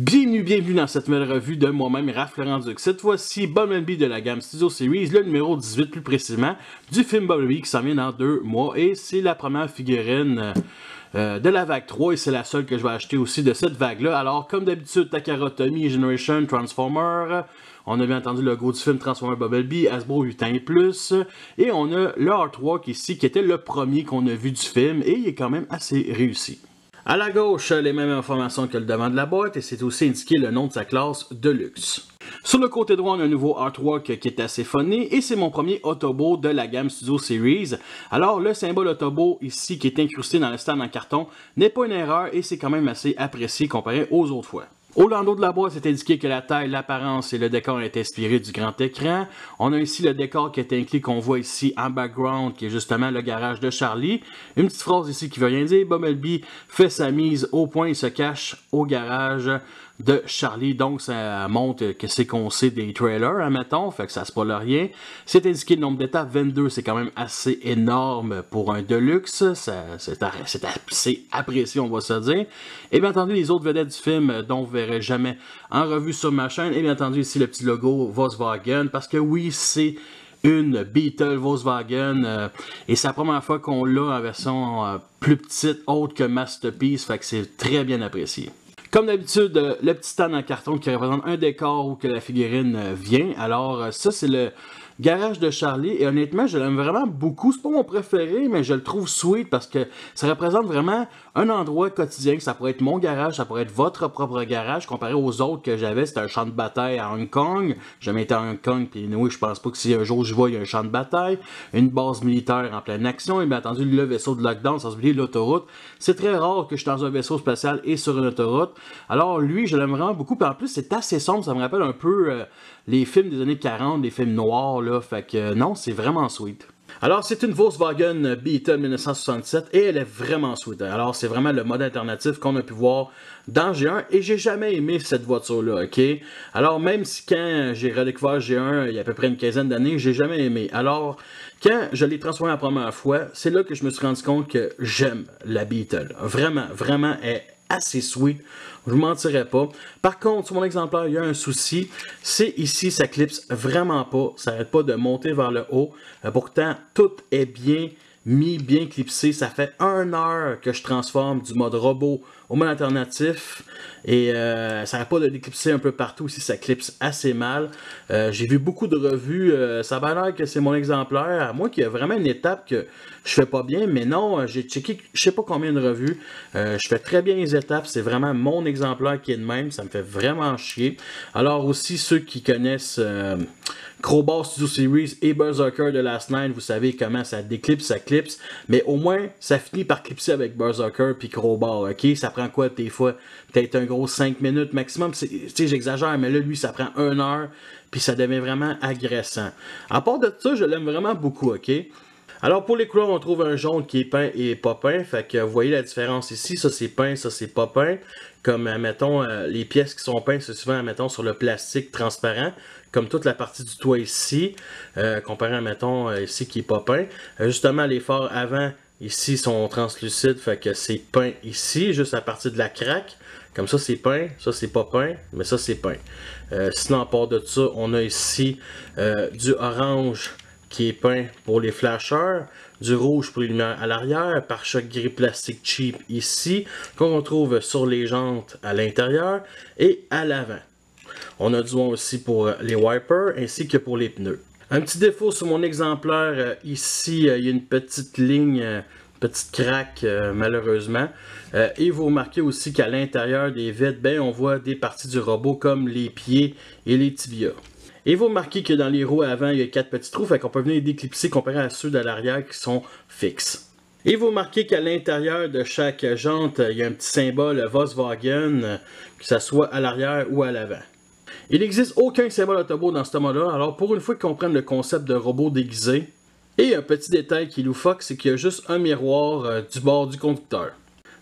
Bienvenue dans cette nouvelle revue de moi-même, Raph Laurent-Duc. Cette fois-ci, Bumblebee de la gamme Studio Series, le numéro 18 plus précisément, du film Bumblebee qui s'en vient dans 2 mois. Et c'est la première figurine de la vague 3 et c'est la seule que je vais acheter aussi de cette vague-là. Alors, comme d'habitude, Takara Tomy, Generation, Transformer, on a bien entendu le logo du film Transformer Bumblebee, Hasbro 8 ans et plus, et on a le artwork ici qui était le premier qu'on a vu du film et il est quand même assez réussi. À la gauche, les mêmes informations que le devant de la boîte et c'est aussi indiqué le nom de sa classe de luxe. Sur le côté droit, on a un nouveau artwork qui est assez funny et c'est mon premier Autobot de la gamme Studio Series. Alors, le symbole Autobot ici qui est incrusté dans le stand en carton n'est pas une erreur et c'est quand même assez apprécié comparé aux autres fois. Au landau de la boîte, c'est indiqué que la taille, l'apparence et le décor est inspiré du grand écran. On a ici le décor qui est inclus qu'on voit ici en background, qui est justement le garage de Charlie. Une petite phrase ici qui veut rien dire. Bumblebee fait sa mise au point et se cache au garage de Charlie. Donc, ça montre que c'est qu'on sait des trailers, admettons, fait que ça spoil rien. C'est indiqué le nombre d'étapes, 22, c'est quand même assez énorme pour un Deluxe. C'est assez apprécié, on va se dire. Et bien entendu, les autres vedettes du film, dont vous verrez jamais en revue sur ma chaîne. Et bien entendu, ici, le petit logo Volkswagen, parce que oui, c'est une Beetle Volkswagen et c'est la première fois qu'on l'a en version plus petite, autre que Masterpiece, fait que c'est très bien apprécié. Comme d'habitude, le petit stand en carton qui représente un décor où que la figurine vient. Alors ça, c'est le garage de Charlie et honnêtement, je l'aime vraiment beaucoup. C'est pas mon préféré, mais je le trouve sweet parce que ça représente vraiment un endroit quotidien. Ça pourrait être mon garage, ça pourrait être votre propre garage comparé aux autres que j'avais. C'était un champ de bataille à Hong Kong. J'ai jamais été à Hong Kong, puis oui, je pense pas que si un jour je vois, il y a un champ de bataille, une base militaire en pleine action et bien entendu le vaisseau de lockdown, sans oublier l'autoroute. C'est très rare que je suis dans un vaisseau spatial et sur une autoroute. Alors lui, je l'aime vraiment beaucoup. Puis en plus, c'est assez sombre. Ça me rappelle un peu les films des années 40, les films noirs, là. Fait que non, c'est vraiment sweet. Alors, c'est une Volkswagen Beetle 1967 et elle est vraiment sweet. Alors, c'est vraiment le mode alternatif qu'on a pu voir dans G1 et j'ai jamais aimé cette voiture-là, ok? Alors, même si quand j'ai redécouvert G1 il y a à peu près une quinzaine d'années, j'ai jamais aimé. Alors, quand je l'ai transformé la première fois, c'est là que je me suis rendu compte que j'aime la Beetle. Vraiment, vraiment, elle est assez sweet. Je ne vous mentirais pas. Par contre, sur mon exemplaire, il y a un souci. C'est ici, ça clipse vraiment pas. Ça n'arrête pas de monter vers le haut. Pourtant, tout est bien mis, bien clipsé. Ça fait 1 heure que je transforme du mode robot au mode alternatif. Et ça n'arrête pas de déclipser un peu partout. Ici, ça clipse assez mal. J'ai vu beaucoup de revues. Ça a l'air que c'est mon exemplaire. À moi, qu'il y a vraiment une étape que je fais pas bien. Mais non, j'ai checké je sais pas combien de revues. Je fais très bien les étapes. C'est vraiment mon exemplaire qui est de même. Ça me fait vraiment chier. Alors aussi, ceux qui connaissent Crowbar Studio Series et Berserker de Last Night, vous savez comment ça déclipse, ça clipse. Mais au moins, ça finit par clipser avec Berserker puis Crowbar. Ok, ça prend quoi des fois? Peut-être un gros 5 minutes maximum. Tu sais, j'exagère, mais là, lui, ça prend 1 heure. Puis ça devient vraiment agressant. À part de ça, je l'aime vraiment beaucoup, ok? Alors pour les couleurs, on trouve un jaune qui est peint et pas peint. Fait que vous voyez la différence ici. Ça c'est peint, ça c'est pas peint. Comme, mettons, les pièces qui sont peintes, c'est souvent, mettons, sur le plastique transparent. Comme toute la partie du toit ici. Comparé à, mettons, ici qui est pas peint. Justement, les phares avant, ici, sont translucides. Fait que c'est peint ici, juste à partir de la craque. Comme ça, c'est peint. Ça, c'est pas peint. Mais ça, c'est peint. Sinon, à part de ça, on a ici du orange qui est peint pour les flashers, du rouge pour les lumières à l'arrière, pare-choc gris plastique cheap ici, qu'on retrouve sur les jantes à l'intérieur et à l'avant. On a du noir aussi pour les wipers ainsi que pour les pneus. Un petit défaut sur mon exemplaire, ici il y a une petite ligne, petite craque malheureusement. Et vous remarquez aussi qu'à l'intérieur des vitres, ben, on voit des parties du robot comme les pieds et les tibias. Et vous remarquez que dans les roues avant, il y a 4 petits trous, fait qu'on peut venir les déclipser comparé à ceux de l'arrière qui sont fixes. Et vous remarquez qu'à l'intérieur de chaque jante, il y a un petit symbole Volkswagen, que ce soit à l'arrière ou à l'avant. Il n'existe aucun symbole Autobot dans ce mode-là, alors pour une fois qu'ils comprennent le concept de robot déguisé, et un petit détail qui est loufoque, c'est qu'il y a juste un miroir du bord du conducteur.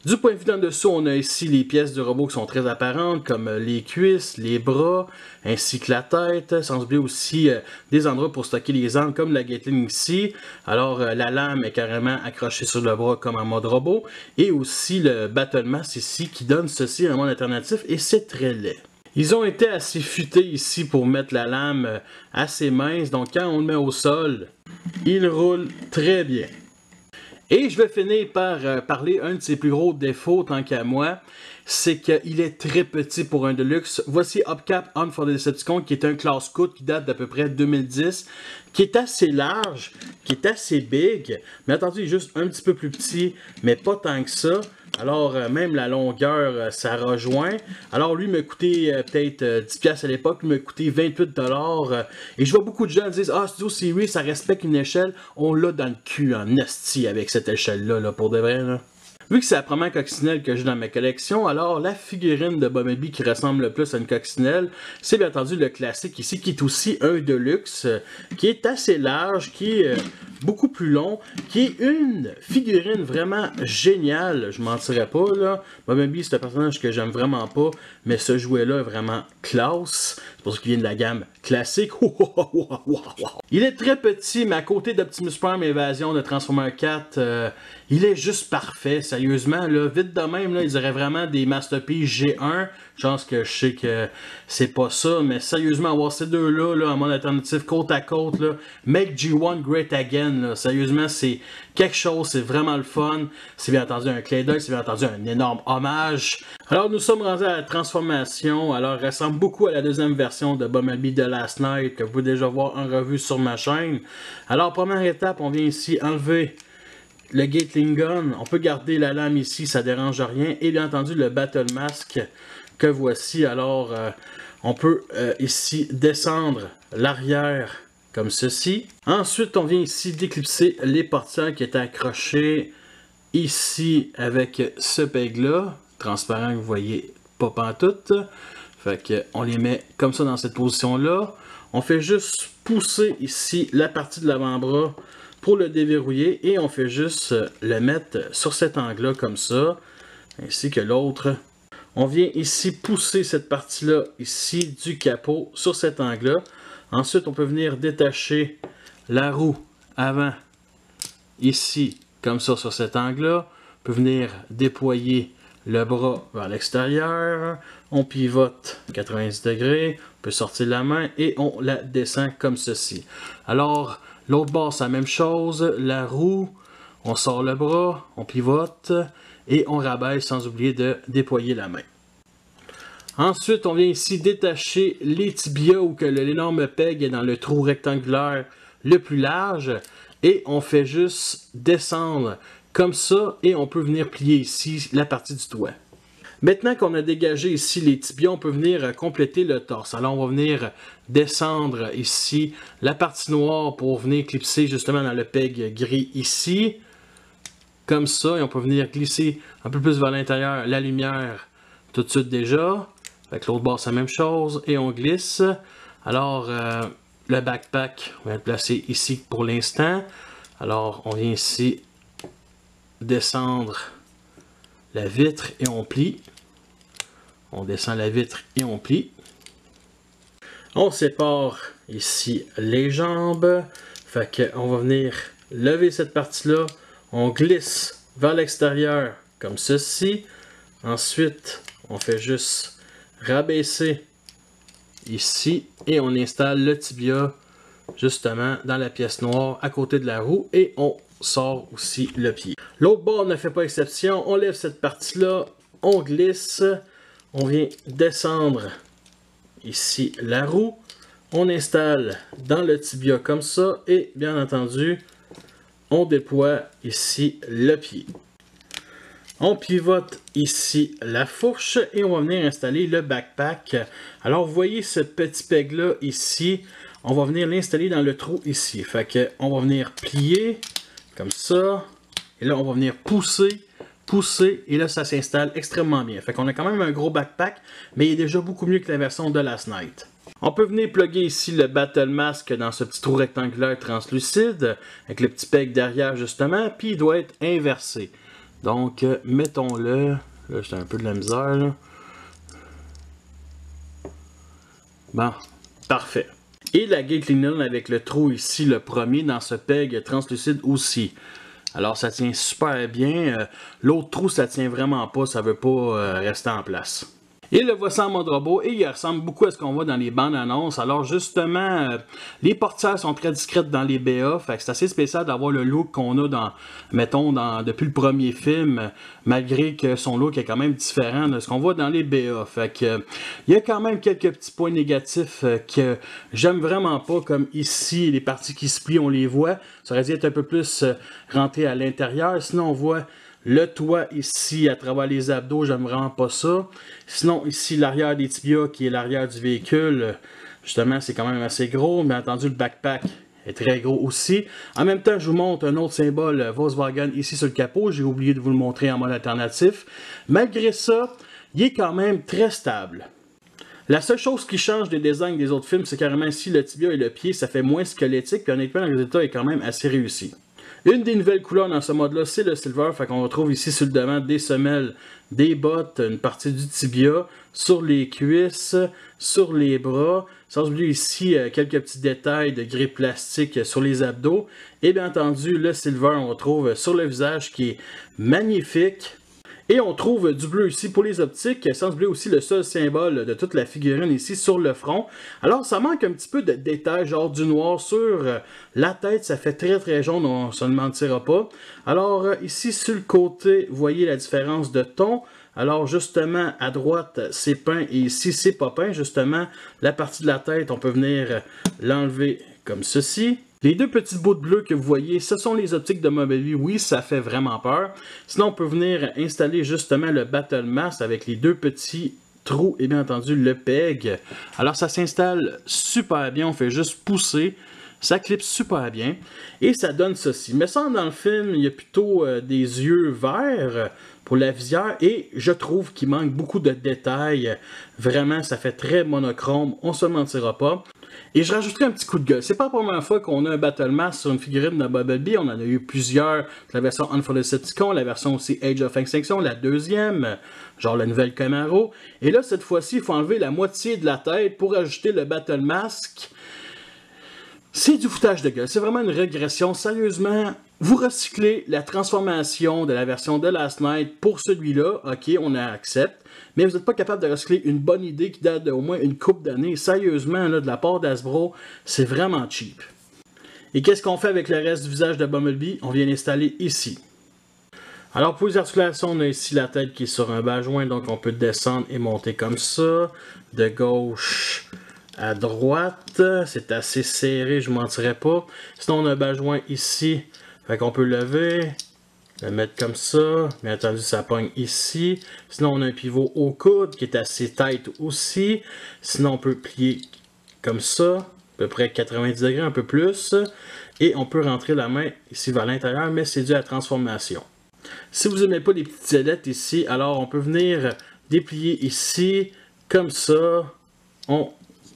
Du point de vue en dessous, on a ici les pièces du robot qui sont très apparentes, comme les cuisses, les bras, ainsi que la tête. Sans oublier aussi des endroits pour stocker les angles, comme la Gatling ici. Alors, la lame est carrément accrochée sur le bras comme en mode robot. Et aussi le Battle Mass ici, qui donne ceci un mode alternatif, et c'est très laid. Ils ont été assez futés ici pour mettre la lame assez mince, donc quand on le met au sol, il roule très bien. Et je vais finir par parler un de ses plus gros défauts, tant qu'à moi, c'est qu'il est très petit pour un Deluxe. Voici Hubcap Hunt for the Decepticons, qui est un class scout qui date d'à peu près 2010, qui est assez large, qui est assez big, mais attendez, il est juste un petit peu plus petit, mais pas tant que ça. Alors, même la longueur, ça rejoint. Alors, lui m'a coûté peut-être 10$ à l'époque, il m'a coûté 28$. Et je vois beaucoup de gens dire, ah, Studio Series, ça respecte une échelle. On l'a dans le cul en esti avec cette échelle-là, là, pour de vrai. Là. Vu que c'est la première coccinelle que j'ai dans ma collection, alors la figurine de Bumblebee qui ressemble le plus à une coccinelle, c'est bien entendu le classique ici, qui est aussi un Deluxe, qui est assez large, qui est beaucoup plus long, qui est une figurine vraiment géniale, je mentirais pas là. Bumblebee c'est un personnage que j'aime vraiment pas, mais ce jouet-là est vraiment classe, c'est pour ça qu'il vient de la gamme classique. Il est très petit, mais à côté d'Optimus Prime Invasion de Transformers 4, il est juste parfait, sérieusement, là, vite de même, là, ils auraient vraiment des Masterpiece G1, je pense que je sais que c'est pas ça, mais sérieusement, avoir ces deux-là, là, en mode alternatif, côte à côte, là, make G1 great again, là, sérieusement, c'est quelque chose, c'est vraiment le fun, c'est bien entendu un clin d'œil, c'est bien entendu un énorme hommage. Alors, nous sommes rendus à la transformation, alors, elle ressemble beaucoup à la deuxième version de Bumblebee The Last Knight, que vous pouvez déjà voir en revue sur ma chaîne. Alors, première étape, on vient ici enlever le Gatling Gun, on peut garder la lame ici, ça dérange rien. Et bien entendu, le Battle Mask que voici. Alors, on peut ici descendre l'arrière comme ceci. Ensuite, on vient ici déclipser les portières qui étaient accrochées ici avec ce peg-là, transparent que vous voyez pas pantoute. Fait que on les met comme ça dans cette position-là. On fait juste pousser ici la partie de l'avant-bras pour le déverrouiller et on fait juste le mettre sur cet angle-là comme ça, ainsi que l'autre. On vient ici pousser cette partie-là ici du capot sur cet angle-là. Ensuite, on peut venir détacher la roue avant ici comme ça sur cet angle-là. On peut venir déployer le bras vers l'extérieur. On pivote 90 degrés. On peut sortir la main et on la descend comme ceci. Alors, l'autre bord, c'est la même chose. La roue, on sort le bras, on pivote et on rabaisse sans oublier de déployer la main. Ensuite, on vient ici détacher les tibias où l'énorme peg est dans le trou rectangulaire le plus large. Et on fait juste descendre comme ça et on peut venir plier ici la partie du toit. Maintenant qu'on a dégagé ici les tibias, on peut venir compléter le torse. Alors on va venir descendre ici la partie noire pour venir clipser justement dans le peg gris ici. Comme ça, et on peut venir glisser un peu plus vers l'intérieur la lumière tout de suite déjà. Avec l'autre bord, c'est la même chose. Et on glisse. Alors, le backpack, on va le placer ici pour l'instant. Alors, on vient ici descendre la vitre et on plie. On descend la vitre et on plie. On sépare ici les jambes. Fait qu'on va venir lever cette partie-là. On glisse vers l'extérieur comme ceci. Ensuite, on fait juste rabaisser ici et on installe le tibia justement dans la pièce noire à côté de la roue et on sort aussi le pied. L'autre bord ne fait pas exception. On lève cette partie-là, on glisse, on vient descendre ici la roue, on installe dans le tibia comme ça et bien entendu, on déploie ici le pied. On pivote ici la fourche et on va venir installer le backpack. Alors vous voyez ce petit peg là ici, on va venir l'installer dans le trou ici. Fait que on va venir plier comme ça et là on va venir pousser et là ça s'installe extrêmement bien. Fait qu'on a quand même un gros backpack, mais il est déjà beaucoup mieux que la version de Last Knight. On peut venir plugger ici le Battle Mask dans ce petit trou rectangulaire translucide avec le petit peg derrière justement, puis il doit être inversé. Donc, mettons-le. Là, j'ai un peu de la misère, là. Bon, parfait. Et la gate linen avec le trou ici, le premier, dans ce peg translucide aussi. Alors, ça tient super bien. L'autre trou, ça tient vraiment pas, ça veut pas rester en place. Et le voici en mode robot et il ressemble beaucoup à ce qu'on voit dans les bandes annonces. Alors justement, les portières sont très discrètes dans les BA, fait que c'est assez spécial d'avoir le look qu'on a dans, mettons, depuis le premier film, malgré que son look est quand même différent de ce qu'on voit dans les BA. Fait que il y a quand même quelques petits points négatifs que j'aime vraiment pas, comme ici, les parties qui se plient, on les voit. Ça aurait dû être un peu plus rentré à l'intérieur, sinon on voit le toit ici, à travers les abdos, j'aime vraiment pas ça. Sinon, ici, l'arrière des tibias, qui est l'arrière du véhicule, justement, c'est quand même assez gros. Bien entendu, le backpack est très gros aussi. En même temps, je vous montre un autre symbole Volkswagen ici sur le capot. J'ai oublié de vous le montrer en mode alternatif. Malgré ça, il est quand même très stable. La seule chose qui change des designs des autres films, c'est carrément ici, le tibia et le pied, ça fait moins squelettique. Puis honnêtement, le résultat est quand même assez réussi. Une des nouvelles couleurs dans ce mode-là, c'est le silver. Fait qu'on retrouve ici sur le devant des semelles, des bottes, une partie du tibia, sur les cuisses, sur les bras. Sans oublier ici quelques petits détails de gris plastique sur les abdos. Et bien entendu, le silver, on retrouve sur le visage qui est magnifique. Et on trouve du bleu ici pour les optiques, sans oublier aussi le seul symbole de toute la figurine ici sur le front. Alors ça manque un petit peu de détails, genre du noir sur la tête, ça fait très jaune, on ne se mentira pas. Alors ici sur le côté, vous voyez la différence de ton. Alors justement, à droite, c'est peint et ici, c'est pas peint. Justement, la partie de la tête, on peut venir l'enlever comme ceci. Les deux petites bouts de bleu que vous voyez, ce sont les optiques de Bumblebee. Oui, ça fait vraiment peur. Sinon, on peut venir installer justement le Battle Mask avec les deux petits trous et bien entendu le PEG. Alors, ça s'installe super bien. On fait juste pousser. Ça clipse super bien. Et ça donne ceci. Mais ça, dans le film, il y a plutôt des yeux verts pour la visière. Et je trouve qu'il manque beaucoup de détails. Vraiment, ça fait très monochrome. On se mentira pas. Et je rajouterai un petit coup de gueule. C'est pas la première fois qu'on a un Battle Mask sur une figurine de Bumblebee. On en a eu plusieurs. La version Unfolded Decepticon, la version aussi Age of Extinction, la deuxième, genre la nouvelle Camaro. Et là, cette fois-ci, il faut enlever la moitié de la tête pour ajouter le Battle Mask. C'est du foutage de gueule. C'est vraiment une régression. Sérieusement, vous recyclez la transformation de la version de Last Night pour celui-là. Ok, on accepte. Mais vous n'êtes pas capable de recycler une bonne idée qui date d'au moins une couple d'années. Sérieusement, là, de la part d'Hasbro, c'est vraiment cheap. Et qu'est-ce qu'on fait avec le reste du visage de Bumblebee? On vient l'installer ici. Alors pour les articulations, on a ici la tête qui est sur un bas joint, donc on peut descendre et monter comme ça. De gauche à droite, c'est assez serré, je ne mentirais pas. Sinon on a un bas joint ici, fait qu'on peut lever. Le mettre comme ça, bien entendu ça pogne ici. Sinon on a un pivot au coude qui est assez tight aussi. Sinon on peut plier comme ça, à peu près 90 degrés, un peu plus. Et on peut rentrer la main ici vers l'intérieur, mais c'est dû à la transformation. Si vous n'aimez pas les petites ailettes ici, alors on peut venir déplier ici, comme ça. On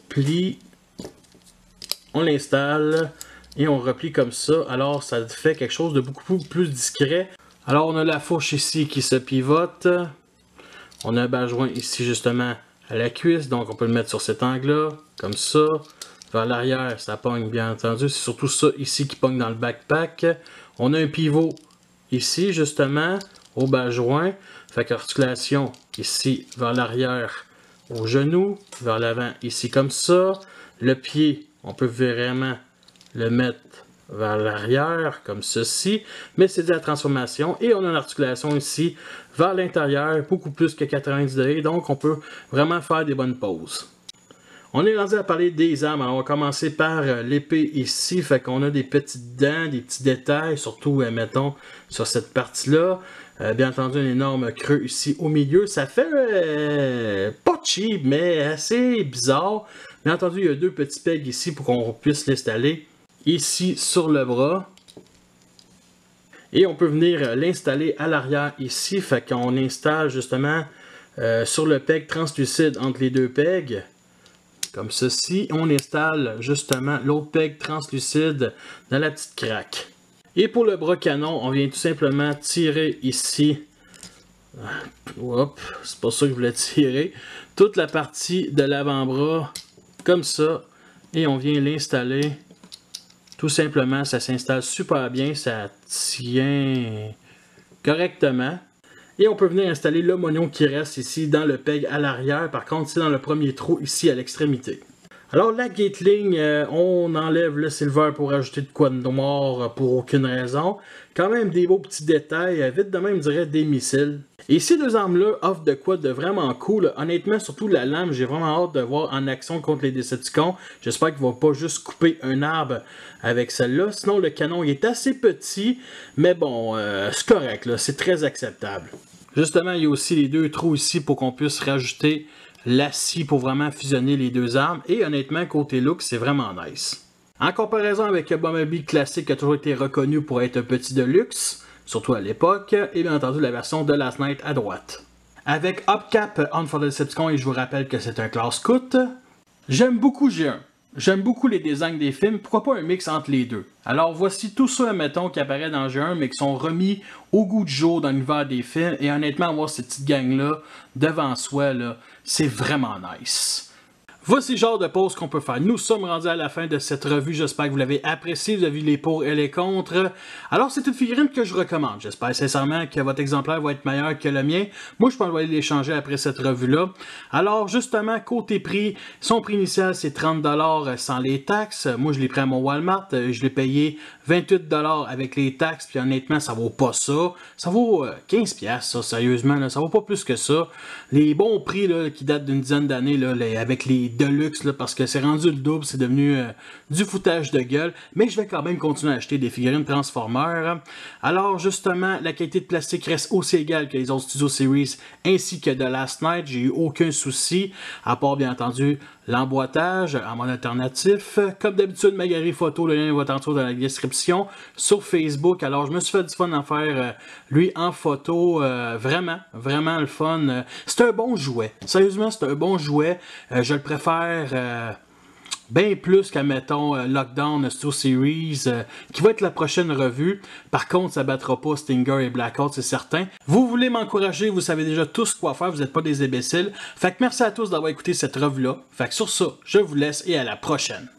plie, on l'installe. Et on replie comme ça, alors ça fait quelque chose de beaucoup plus discret. Alors on a la fourche ici qui se pivote. On a un bas joint ici justement à la cuisse, donc on peut le mettre sur cet angle-là, comme ça. Vers l'arrière, ça pogne bien entendu. C'est surtout ça ici qui pogne dans le backpack. On a un pivot ici justement, au bas joint. Fait qu'articulation ici vers l'arrière, au genou, vers l'avant ici comme ça. Le pied, on peut vraiment le mettre vers l'arrière, comme ceci, mais c'est de la transformation, et on a une articulation ici vers l'intérieur, beaucoup plus que 90 degrés, donc on peut vraiment faire des bonnes pauses. On est rendu à parler des armes, alors on va commencer par l'épée ici, fait qu'on a des petites dents, des petits détails, surtout, mettons, sur cette partie-là. Bien entendu, un énorme creux ici au milieu, ça fait pas cheap, mais assez bizarre. Bien entendu, il y a deux petits pegs ici pour qu'on puisse l'installer ici sur le bras. Et on peut venir l'installer à l'arrière ici, fait qu'on installe justement sur le peg translucide entre les deux pegs. Comme ceci, on installe justement l'autre peg translucide dans la petite craque. Et pour le bras canon, on vient tout simplement tirer ici. Hop, c'est pas ça que je voulais tirer. Toute la partie de l'avant-bras, comme ça. Et on vient l'installer. Tout simplement, ça s'installe super bien. Ça tient correctement. Et on peut venir installer le moignon qui reste ici dans le peg à l'arrière. Par contre, c'est dans le premier trou ici à l'extrémité. Alors la Gatling, on enlève le silver pour ajouter de quoi de noir pour aucune raison. Quand même des beaux petits détails, vite de même je dirais des missiles. Et ces deux armes-là offrent de quoi de vraiment cool. Honnêtement, surtout la lame, j'ai vraiment hâte de voir en action contre les Decepticons. J'espère qu'ils ne vont pas juste couper un arbre avec celle-là. Sinon, le canon il est assez petit, mais bon, c'est correct, c'est très acceptable. Justement, il y a aussi les deux trous ici pour qu'on puisse rajouter la scie pour vraiment fusionner les deux armes. Et honnêtement, côté look, c'est vraiment nice. En comparaison avec le Bumblebee classique qui a toujours été reconnu pour être un petit de luxe, surtout à l'époque, et bien entendu la version de Last Night à droite. Avec Upcap On for the Decepticons, et je vous rappelle que c'est un class scout, j'aime beaucoup G1. J'aime beaucoup les designs des films, pourquoi pas un mix entre les deux? Alors voici tout ça, mettons, qui apparaît dans G1, mais qui sont remis au goût du jour dans l'univers des films, et honnêtement, avoir cette petite gang-là devant soi, c'est vraiment nice. Voici le genre de pause qu'on peut faire. Nous sommes rendus à la fin de cette revue. J'espère que vous l'avez apprécié. Vous avez vu les pour et les contre. Alors, c'est une figurine que je recommande. J'espère sincèrement que votre exemplaire va être meilleur que le mien. Moi, je pense que je vais aller l'échanger après cette revue-là. Alors, justement, côté prix, son prix initial, c'est 30$ sans les taxes. Moi, je l'ai pris à mon Walmart. Je l'ai payé 28$ avec les taxes. Puis honnêtement, ça vaut pas ça. Ça vaut 15$, ça, sérieusement. Là. Ça vaut pas plus que ça. Les bons prix là, qui datent d'une dizaine d'années, avec les Deluxe, parce que c'est rendu le double, c'est devenu du foutage de gueule, mais je vais quand même continuer à acheter des figurines Transformers. Alors justement, la qualité de plastique reste aussi égale que les autres Studio Series ainsi que de Last Night, j'ai eu aucun souci, à part bien entendu l'emboîtage en mode alternatif. Comme d'habitude, ma galerie photo, le lien va tantôt dans la description sur Facebook. Alors je me suis fait du fun à faire lui en photo, vraiment le fun. C'est un bon jouet, sérieusement c'est un bon jouet, je le préfère bien plus qu'à, mettons, Lockdown Studio Series, qui va être la prochaine revue. Par contre, ça ne battra pas Stinger et Blackout, c'est certain. Vous voulez m'encourager, vous savez déjà tous quoi faire, vous n'êtes pas des imbéciles. Fait que merci à tous d'avoir écouté cette revue-là. Fait que sur ça, je vous laisse et à la prochaine.